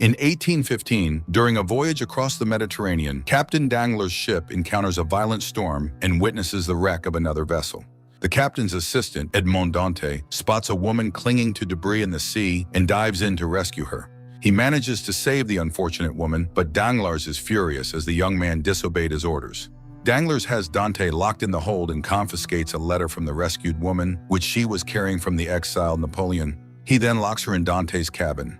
In 1815, during a voyage across the Mediterranean, Captain Danglars' ship encounters a violent storm and witnesses the wreck of another vessel. The captain's assistant, Edmond Dantes, spots a woman clinging to debris in the sea and dives in to rescue her. He manages to save the unfortunate woman, but Danglars is furious as the young man disobeyed his orders. Danglars has Dante locked in the hold and confiscates a letter from the rescued woman, which she was carrying from the exiled Napoleon. He then locks her in Dante's cabin.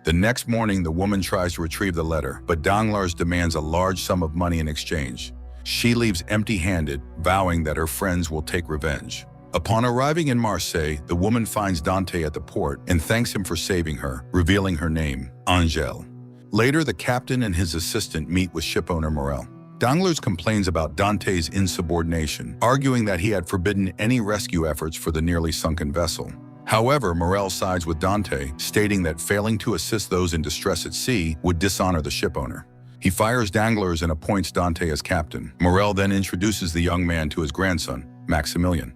The next morning, the woman tries to retrieve the letter, but Danglars demands a large sum of money in exchange. She leaves empty-handed, vowing that her friends will take revenge. Upon arriving in Marseille, the woman finds Dante at the port and thanks him for saving her, revealing her name, Angèle. Later, the captain and his assistant meet with shipowner Morel. Danglars complains about Dante's insubordination, arguing that he had forbidden any rescue efforts for the nearly sunken vessel. However, Morel sides with Dante, stating that failing to assist those in distress at sea would dishonor the shipowner. He fires Danglars and appoints Dante as captain. Morel then introduces the young man to his grandson, Maximilien.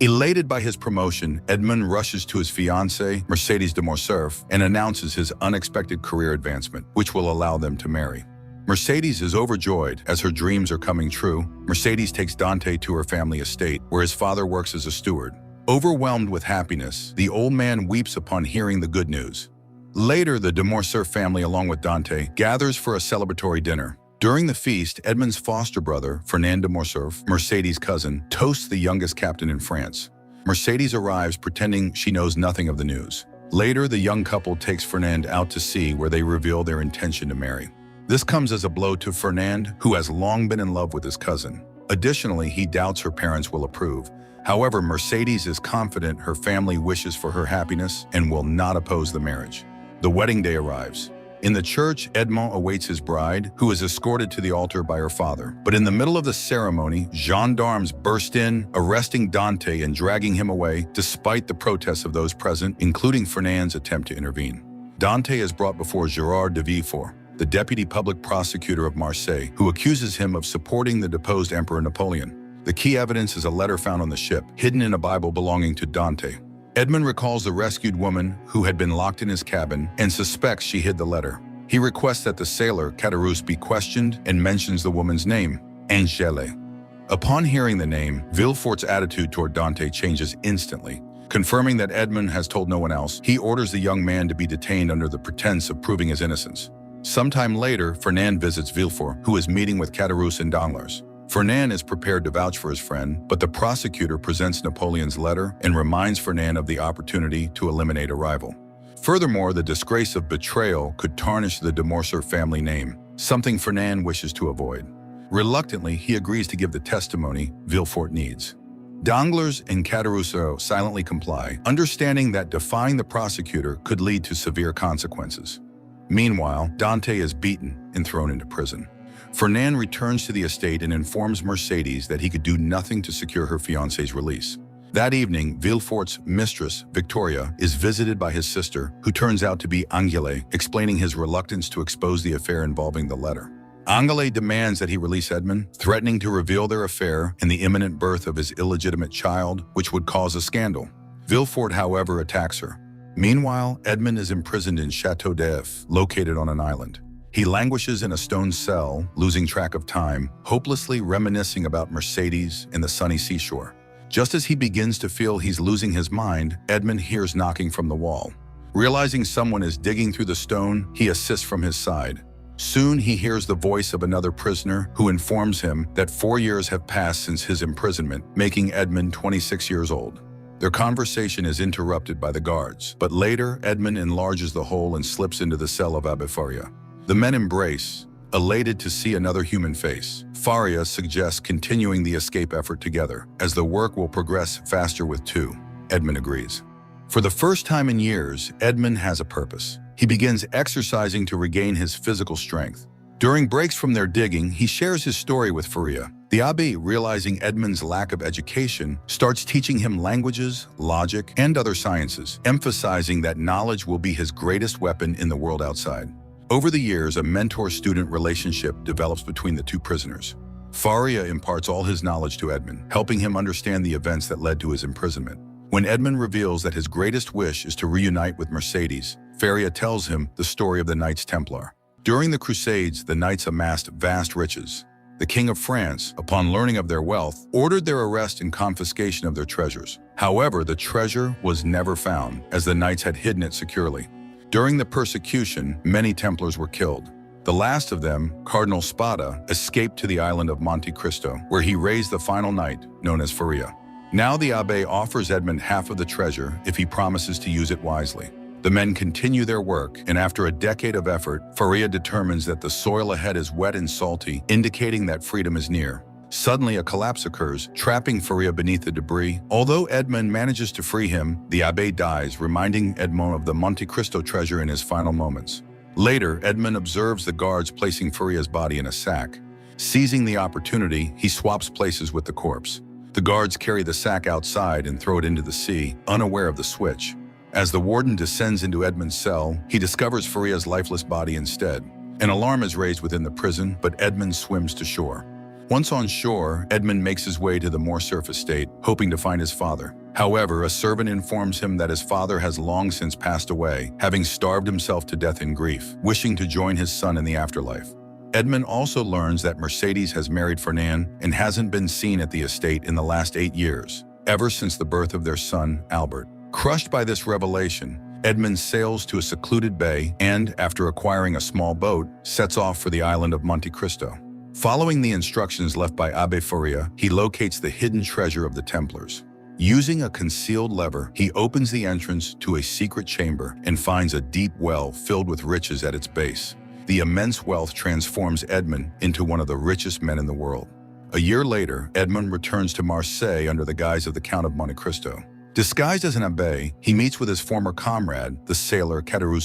Elated by his promotion, Edmond rushes to his fiancée, Mercedes de Morcerf, and announces his unexpected career advancement, which will allow them to marry. Mercedes is overjoyed as her dreams are coming true. Mercedes takes Dante to her family estate, where his father works as a steward. Overwhelmed with happiness, the old man weeps upon hearing the good news. Later, the de Morcerf family, along with Dante, gathers for a celebratory dinner. During the feast, Edmond's foster brother, Fernand de Morcerf, Mercedes' cousin, toasts the youngest captain in France. Mercedes arrives pretending she knows nothing of the news. Later, the young couple takes Fernand out to sea, where they reveal their intention to marry. This comes as a blow to Fernand, who has long been in love with his cousin. Additionally, he doubts her parents will approve. However, Mercedes is confident her family wishes for her happiness and will not oppose the marriage. The wedding day arrives. In the church, Edmond awaits his bride, who is escorted to the altar by her father. But in the middle of the ceremony, gendarmes burst in, arresting Dante and dragging him away, despite the protests of those present, including Fernand's attempt to intervene. Dante is brought before Gérard de Villefort, the deputy public prosecutor of Marseille, who accuses him of supporting the deposed Emperor Napoleon. The key evidence is a letter found on the ship, hidden in a Bible belonging to Dante. Edmond recalls the rescued woman who had been locked in his cabin and suspects she hid the letter. He requests that the sailor, Chateau, be questioned and mentions the woman's name, Angèle. Upon hearing the name, Villefort's attitude toward Dante changes instantly. Confirming that Edmond has told no one else, he orders the young man to be detained under the pretense of proving his innocence. Sometime later, Fernand visits Villefort, who is meeting with Chateau and Danglars. Fernand is prepared to vouch for his friend, but the prosecutor presents Napoleon's letter and reminds Fernand of the opportunity to eliminate a rival. Furthermore, the disgrace of betrayal could tarnish the de Morcerf family name, something Fernand wishes to avoid. Reluctantly, he agrees to give the testimony Villefort needs. Danglars and Chateau silently comply, understanding that defying the prosecutor could lead to severe consequences. Meanwhile, Dante is beaten and thrown into prison. Fernand returns to the estate and informs Mercedes that he could do nothing to secure her fiancé's release. That evening, Villefort's mistress, Victoria, is visited by his sister, who turns out to be Angèle, explaining his reluctance to expose the affair involving the letter. Angèle demands that he release Edmond, threatening to reveal their affair and the imminent birth of his illegitimate child, which would cause a scandal. Villefort, however, attacks her. Meanwhile, Edmond is imprisoned in Chateau, located on an island. He languishes in a stone cell, losing track of time, hopelessly reminiscing about Mercedes and the sunny seashore. Just as he begins to feel he's losing his mind, Edmond hears knocking from the wall. Realizing someone is digging through the stone, he assists from his side. Soon he hears the voice of another prisoner who informs him that 4 years have passed since his imprisonment, making Edmond 26 years old. Their conversation is interrupted by the guards, but later Edmond enlarges the hole and slips into the cell of Abbot Faria. The men embrace, elated to see another human face. Faria suggests continuing the escape effort together, as the work will progress faster with two. Edmond agrees. For the first time in years, Edmond has a purpose. He begins exercising to regain his physical strength. During breaks from their digging, he shares his story with Faria. The abbé, realizing Edmond's lack of education, starts teaching him languages, logic, and other sciences, emphasizing that knowledge will be his greatest weapon in the world outside. Over the years, a mentor-student relationship develops between the two prisoners. Faria imparts all his knowledge to Edmond, helping him understand the events that led to his imprisonment. When Edmond reveals that his greatest wish is to reunite with Mercedes, Faria tells him the story of the Knights Templar. During the Crusades, the Knights amassed vast riches. The King of France, upon learning of their wealth, ordered their arrest and confiscation of their treasures. However, the treasure was never found, as the Knights had hidden it securely. During the persecution, many Templars were killed. The last of them, Cardinal Spada, escaped to the island of Monte Cristo, where he raised the final knight, known as Faria. Now the Abbé offers Edmond half of the treasure if he promises to use it wisely. The men continue their work, and after a decade of effort, Faria determines that the soil ahead is wet and salty, indicating that freedom is near. Suddenly, a collapse occurs, trapping Faria beneath the debris. Although Edmond manages to free him, the Abbé dies, reminding Edmond of the Monte Cristo treasure in his final moments. Later, Edmond observes the guards placing Faria's body in a sack. Seizing the opportunity, he swaps places with the corpse. The guards carry the sack outside and throw it into the sea, unaware of the switch. As the warden descends into Edmond's cell, he discovers Faria's lifeless body instead. An alarm is raised within the prison, but Edmond swims to shore. Once on shore, Edmond makes his way to the more surface state, hoping to find his father. However, a servant informs him that his father has long since passed away, having starved himself to death in grief, wishing to join his son in the afterlife. Edmond also learns that Mercedes has married Fernand and hasn't been seen at the estate in the last 8 years, ever since the birth of their son, Albert. Crushed by this revelation, Edmond sails to a secluded bay and, after acquiring a small boat, sets off for the island of Monte Cristo. Following the instructions left by Abbot Faria, he locates the hidden treasure of the Templars. Using a concealed lever, he opens the entrance to a secret chamber and finds a deep well filled with riches at its base. The immense wealth transforms Edmond into one of the richest men in the world. A year later, Edmond returns to Marseille under the guise of the Count of Monte Cristo. Disguised as an abbé, he meets with his former comrade, the sailor Chateau,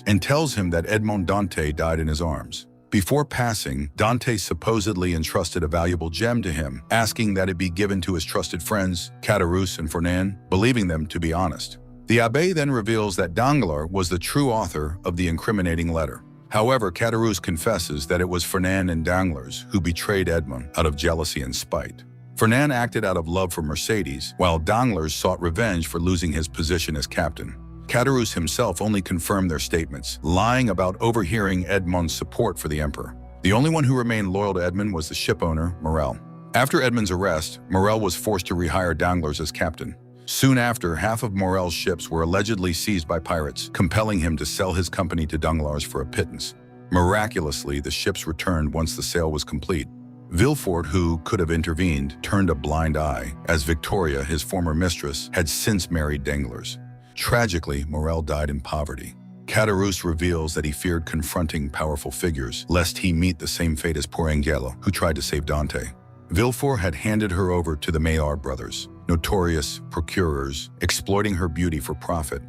and tells him that Edmond Dantes died in his arms. Before passing, Dantes supposedly entrusted a valuable gem to him, asking that it be given to his trusted friends, Chateau and Fernand, believing them to be honest. The abbé then reveals that Danglars was the true author of the incriminating letter. However, Chateau confesses that it was Fernand and Danglars who betrayed Edmond out of jealousy and spite. Fernand acted out of love for Mercedes, while Danglars sought revenge for losing his position as captain. Chateau himself only confirmed their statements, lying about overhearing Edmond's support for the emperor. The only one who remained loyal to Edmond was the shipowner, Morel. After Edmond's arrest, Morel was forced to rehire Danglars as captain. Soon after, half of Morel's ships were allegedly seized by pirates, compelling him to sell his company to Danglars for a pittance. Miraculously, the ships returned once the sale was complete. Villefort, who could have intervened, turned a blind eye, as Victoria, his former mistress, had since married Danglars. Tragically, Morel died in poverty. Chateau reveals that he feared confronting powerful figures, lest he meet the same fate as poor Angela, who tried to save Dante. Villefort had handed her over to the Maillard brothers, notorious procurers, exploiting her beauty for profit.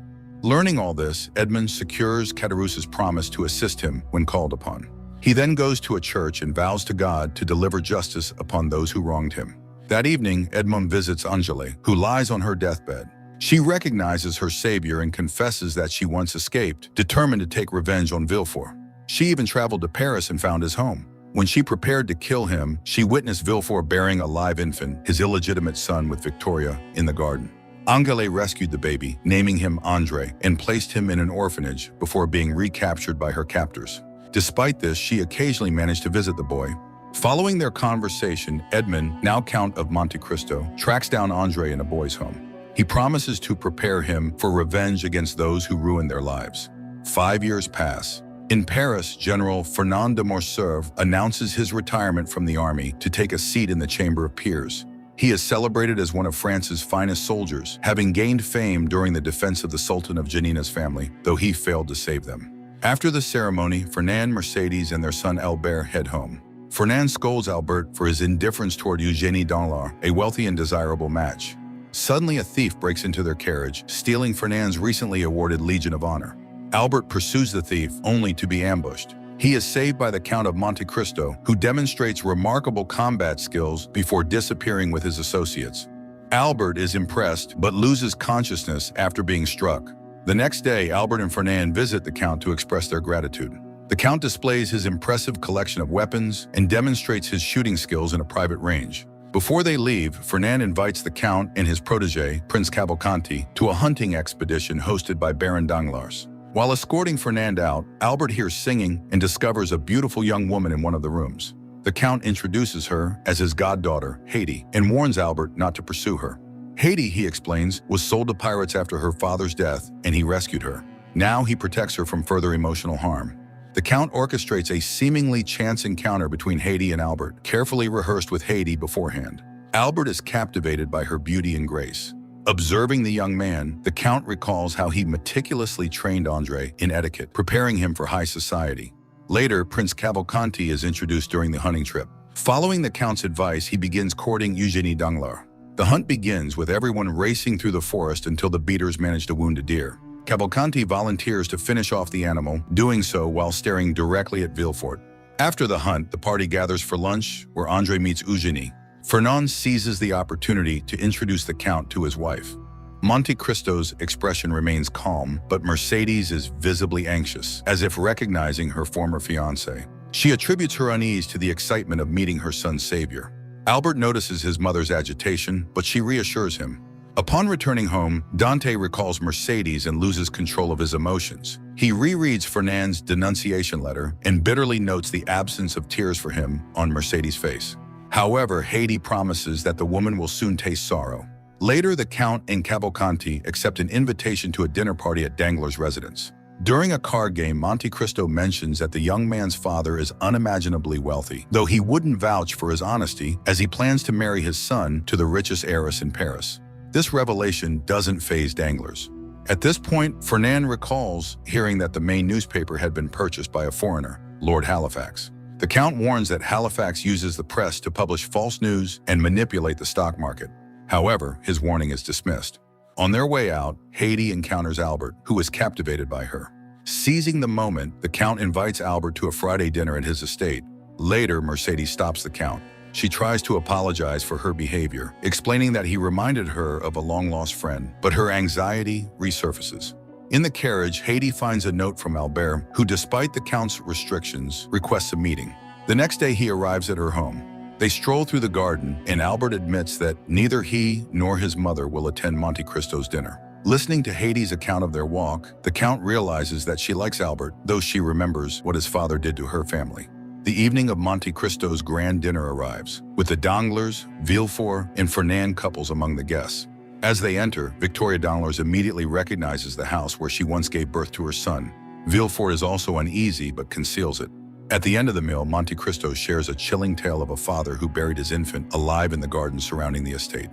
Learning all this, Edmond secures Chateau's promise to assist him when called upon. He then goes to a church and vows to God to deliver justice upon those who wronged him. That evening, Edmond visits Angela, who lies on her deathbed. She recognizes her savior and confesses that she once escaped, determined to take revenge on Villefort. She even traveled to Paris and found his home. When she prepared to kill him, she witnessed Villefort burying a live infant, his illegitimate son with Victoria, in the garden. Angela rescued the baby, naming him André, and placed him in an orphanage before being recaptured by her captors. Despite this, she occasionally managed to visit the boy. Following their conversation, Edmond, now Count of Monte Cristo, tracks down André in a boy's home. He promises to prepare him for revenge against those who ruined their lives. 5 years pass. In Paris, General Fernand de Morcerf announces his retirement from the army to take a seat in the Chamber of Peers. He is celebrated as one of France's finest soldiers, having gained fame during the defense of the Sultan of Janina's family, though he failed to save them. After the ceremony, Fernand, Mercedes, and their son Albert head home. Fernand scolds Albert for his indifference toward Eugénie Danglars, a wealthy and desirable match. Suddenly, a thief breaks into their carriage, stealing Fernand's recently awarded Legion of Honor. Albert pursues the thief, only to be ambushed. He is saved by the Count of Monte Cristo, who demonstrates remarkable combat skills before disappearing with his associates. Albert is impressed, but loses consciousness after being struck. The next day, Albert and Fernand visit the Count to express their gratitude. The Count displays his impressive collection of weapons and demonstrates his shooting skills in a private range. Before they leave, Fernand invites the Count and his protégé, Prince Cavalcanti, to a hunting expedition hosted by Baron Danglars. While escorting Fernand out, Albert hears singing and discovers a beautiful young woman in one of the rooms. The Count introduces her as his goddaughter, Haiti, and warns Albert not to pursue her. Haiti, he explains, was sold to pirates after her father's death, and he rescued her. Now he protects her from further emotional harm. The Count orchestrates a seemingly chance encounter between Haiti and Albert, carefully rehearsed with Haiti beforehand. Albert is captivated by her beauty and grace. Observing the young man, the Count recalls how he meticulously trained André in etiquette, preparing him for high society. Later, Prince Cavalcanti is introduced during the hunting trip. Following the Count's advice, he begins courting Eugénie Danglars. The hunt begins with everyone racing through the forest until the beaters manage to wound a deer. Cavalcanti volunteers to finish off the animal, doing so while staring directly at Villefort. After the hunt, the party gathers for lunch, where André meets Eugénie. Fernand seizes the opportunity to introduce the Count to his wife. Monte Cristo's expression remains calm, but Mercedes is visibly anxious, as if recognizing her former fiancé. She attributes her unease to the excitement of meeting her son's savior. Albert notices his mother's agitation, but she reassures him. Upon returning home, Dante recalls Mercedes and loses control of his emotions. He rereads Fernand's denunciation letter and bitterly notes the absence of tears for him on Mercedes' face. However, Haiti promises that the woman will soon taste sorrow. Later, the Count and Cavalcanti accept an invitation to a dinner party at Danglars' residence. During a card game, Monte Cristo mentions that the young man's father is unimaginably wealthy, though he wouldn't vouch for his honesty as he plans to marry his son to the richest heiress in Paris. This revelation doesn't faze Danglars. At this point, Fernand recalls hearing that the main newspaper had been purchased by a foreigner, Lord Halifax. The Count warns that Halifax uses the press to publish false news and manipulate the stock market. However, his warning is dismissed. On their way out, Haiti encounters Albert, who is captivated by her. Seizing the moment, the Count invites Albert to a Friday dinner at his estate. Later, Mercedes stops the Count. She tries to apologize for her behavior, explaining that he reminded her of a long-lost friend, but her anxiety resurfaces. In the carriage, Haiti finds a note from Albert, who, despite the Count's restrictions, requests a meeting. The next day, he arrives at her home. They stroll through the garden, and Albert admits that neither he nor his mother will attend Monte Cristo's dinner. Listening to Haiti's account of their walk, the Count realizes that she likes Albert, though she remembers what his father did to her family. The evening of Monte Cristo's grand dinner arrives, with the Danglars, Villefort, and Fernand couples among the guests. As they enter, Victoria Danglars immediately recognizes the house where she once gave birth to her son. Villefort is also uneasy but conceals it. At the end of the meal, Monte Cristo shares a chilling tale of a father who buried his infant alive in the garden surrounding the estate.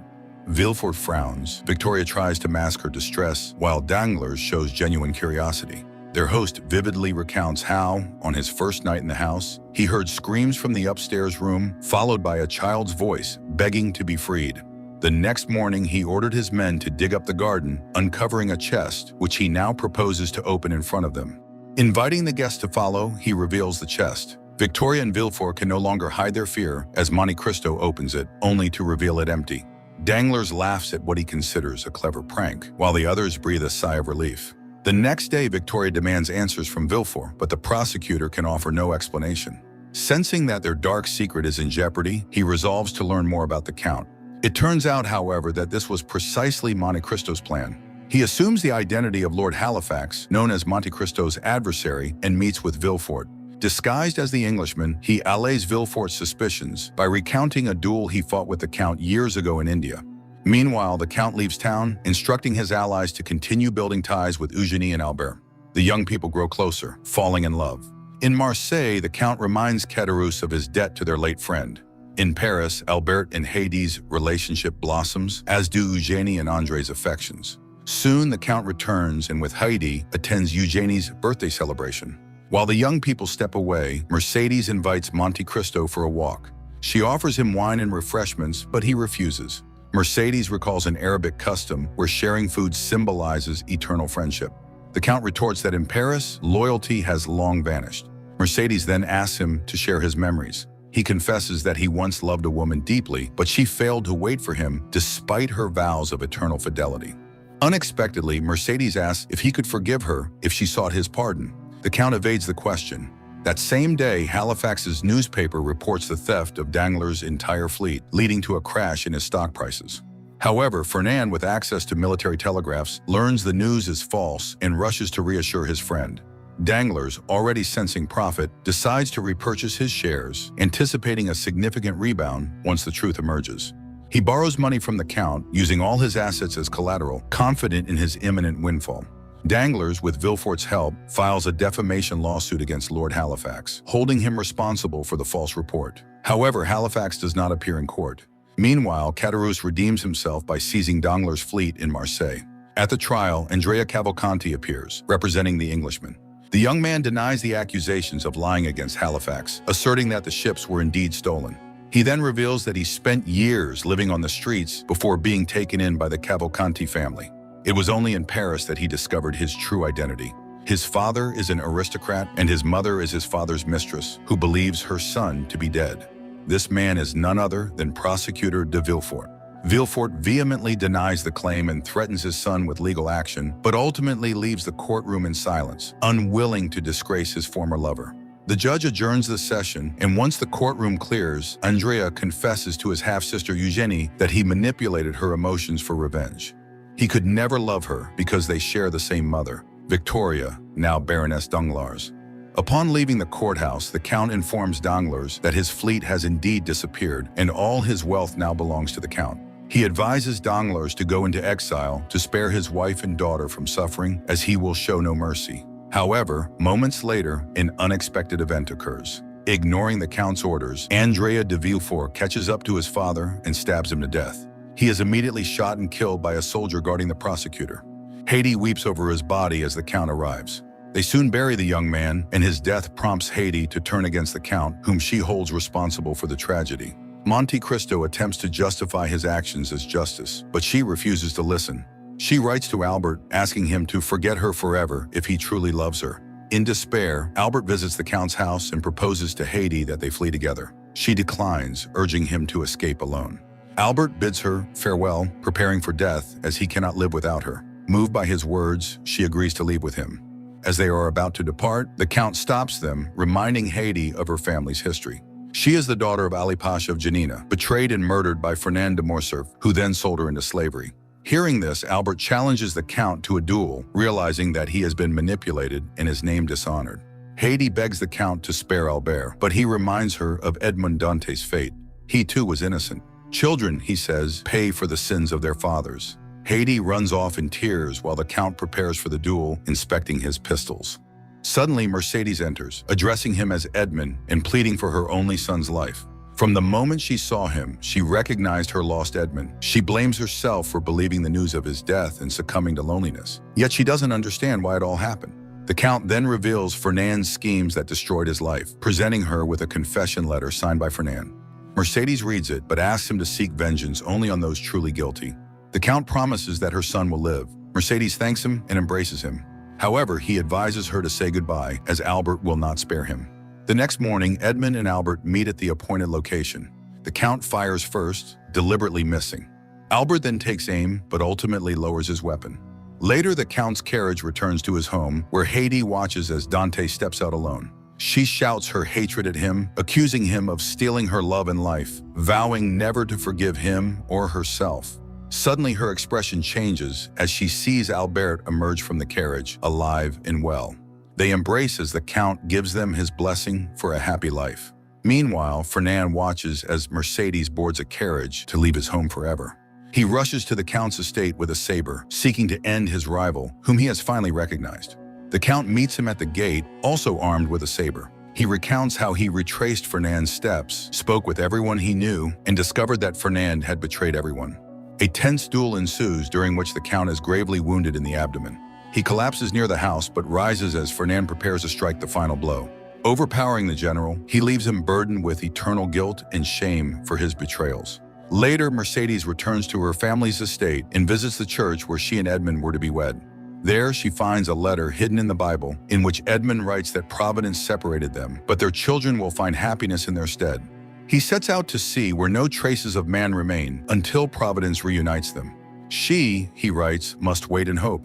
Villefort frowns. Victoria tries to mask her distress, while Danglars shows genuine curiosity. Their host vividly recounts how, on his first night in the house, he heard screams from the upstairs room, followed by a child's voice begging to be freed. The next morning, he ordered his men to dig up the garden, uncovering a chest, which he now proposes to open in front of them. Inviting the guests to follow, he reveals the chest. Victoria and Villefort can no longer hide their fear as Monte Cristo opens it, only to reveal it empty. Danglars laughs at what he considers a clever prank, while the others breathe a sigh of relief. The next day, Victoria demands answers from Villefort, but the prosecutor can offer no explanation. Sensing that their dark secret is in jeopardy, he resolves to learn more about the Count. It turns out, however, that this was precisely Monte Cristo's plan. He assumes the identity of Lord Halifax, known as Monte Cristo's adversary, and meets with Villefort. Disguised as the Englishman, he allays Villefort's suspicions by recounting a duel he fought with the Count years ago in India. Meanwhile, the Count leaves town, instructing his allies to continue building ties with Eugénie and Albert. The young people grow closer, falling in love. In Marseille, the Count reminds Caderousse of his debt to their late friend. In Paris, Albert and Haiti's relationship blossoms, as do Eugénie and André's affections. Soon, the Count returns and with Haiti attends Eugénie's birthday celebration. While the young people step away, Mercedes invites Monte Cristo for a walk. She offers him wine and refreshments, but he refuses. Mercedes recalls an Arabic custom where sharing food symbolizes eternal friendship. The Count retorts that in Paris, loyalty has long vanished. Mercedes then asks him to share his memories. He confesses that he once loved a woman deeply, but she failed to wait for him despite her vows of eternal fidelity. Unexpectedly, Mercedes asks if he could forgive her if she sought his pardon. The Count evades the question. That same day, Halifax's newspaper reports the theft of Danglars' entire fleet, leading to a crash in his stock prices. However, Fernand, with access to military telegraphs, learns the news is false and rushes to reassure his friend. Danglars, already sensing profit, decides to repurchase his shares, anticipating a significant rebound once the truth emerges. He borrows money from the Count, using all his assets as collateral, confident in his imminent windfall. Danglars, with Villefort's help, files a defamation lawsuit against Lord Halifax, holding him responsible for the false report. However, Halifax does not appear in court. Meanwhile, Caderousse redeems himself by seizing Danglars' fleet in Marseille. At the trial, Andrea Cavalcanti appears, representing the Englishman. The young man denies the accusations of lying against Halifax, asserting that the ships were indeed stolen. He then reveals that he spent years living on the streets before being taken in by the Cavalcanti family. It was only in Paris that he discovered his true identity. His father is an aristocrat and his mother is his father's mistress, who believes her son to be dead. This man is none other than Prosecutor de Villefort. Villefort vehemently denies the claim and threatens his son with legal action, but ultimately leaves the courtroom in silence, unwilling to disgrace his former lover. The judge adjourns the session, and once the courtroom clears, Andrea confesses to his half-sister Eugénie that he manipulated her emotions for revenge. He could never love her because they share the same mother, Victoria, now Baroness Danglars. Upon leaving the courthouse, the Count informs Danglars that his fleet has indeed disappeared, and all his wealth now belongs to the Count. He advises Danglars to go into exile to spare his wife and daughter from suffering, as he will show no mercy. However, moments later, an unexpected event occurs. Ignoring the Count's orders, Andrea de Villefort catches up to his father and stabs him to death. He is immediately shot and killed by a soldier guarding the prosecutor. Haydée weeps over his body as the Count arrives. They soon bury the young man, and his death prompts Haydée to turn against the Count, whom she holds responsible for the tragedy. Monte Cristo attempts to justify his actions as justice, but she refuses to listen. She writes to Albert, asking him to forget her forever if he truly loves her. In despair, Albert visits the Count's house and proposes to Haydée that they flee together. She declines, urging him to escape alone. Albert bids her farewell, preparing for death as he cannot live without her. Moved by his words, she agrees to leave with him. As they are about to depart, the Count stops them, reminding Haydée of her family's history. She is the daughter of Ali Pasha of Janina, betrayed and murdered by Fernand de Morcerf, who then sold her into slavery. Hearing this, Albert challenges the Count to a duel, realizing that he has been manipulated and his name dishonored. Haydée begs the Count to spare Albert, but he reminds her of Edmond Dantes' fate. He too was innocent. Children, he says, pay for the sins of their fathers. Haydée runs off in tears while the Count prepares for the duel, inspecting his pistols. Suddenly, Mercedes enters, addressing him as Edmond and pleading for her only son's life. From the moment she saw him, she recognized her lost Edmond. She blames herself for believing the news of his death and succumbing to loneliness. Yet she doesn't understand why it all happened. The Count then reveals Fernand's schemes that destroyed his life, presenting her with a confession letter signed by Fernand. Mercedes reads it, but asks him to seek vengeance only on those truly guilty. The Count promises that her son will live. Mercedes thanks him and embraces him. However, he advises her to say goodbye, as Albert will not spare him. The next morning, Edmond and Albert meet at the appointed location. The Count fires first, deliberately missing. Albert then takes aim, but ultimately lowers his weapon. Later, the Count's carriage returns to his home, where Haydée watches as Dante steps out alone. She shouts her hatred at him, accusing him of stealing her love and life, vowing never to forgive him or herself. Suddenly, her expression changes as she sees Albert emerge from the carriage, alive and well. They embrace as the Count gives them his blessing for a happy life. Meanwhile, Fernand watches as Mercedes boards a carriage to leave his home forever. He rushes to the Count's estate with a saber, seeking to end his rival, whom he has finally recognized. The Count meets him at the gate, also armed with a saber. He recounts how he retraced Fernand's steps, spoke with everyone he knew, and discovered that Fernand had betrayed everyone. A tense duel ensues, during which the Count is gravely wounded in the abdomen. He collapses near the house but rises as Fernand prepares to strike the final blow. Overpowering the general, he leaves him burdened with eternal guilt and shame for his betrayals. Later, Mercedes returns to her family's estate and visits the church where she and Edmond were to be wed. There, she finds a letter hidden in the Bible in which Edmond writes that Providence separated them, but their children will find happiness in their stead. He sets out to see where no traces of man remain until Providence reunites them. She, he writes, must wait and hope.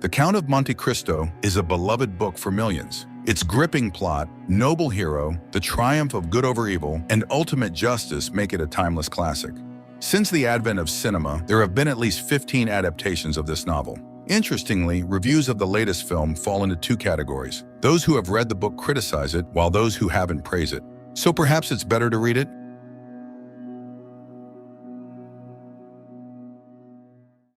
The Count of Monte Cristo is a beloved book for millions. Its gripping plot, noble hero, the triumph of good over evil, and ultimate justice make it a timeless classic. Since the advent of cinema, there have been at least 15 adaptations of this novel. Interestingly, reviews of the latest film fall into two categories. Those who have read the book criticize it, while those who haven't praise it. So perhaps it's better to read it?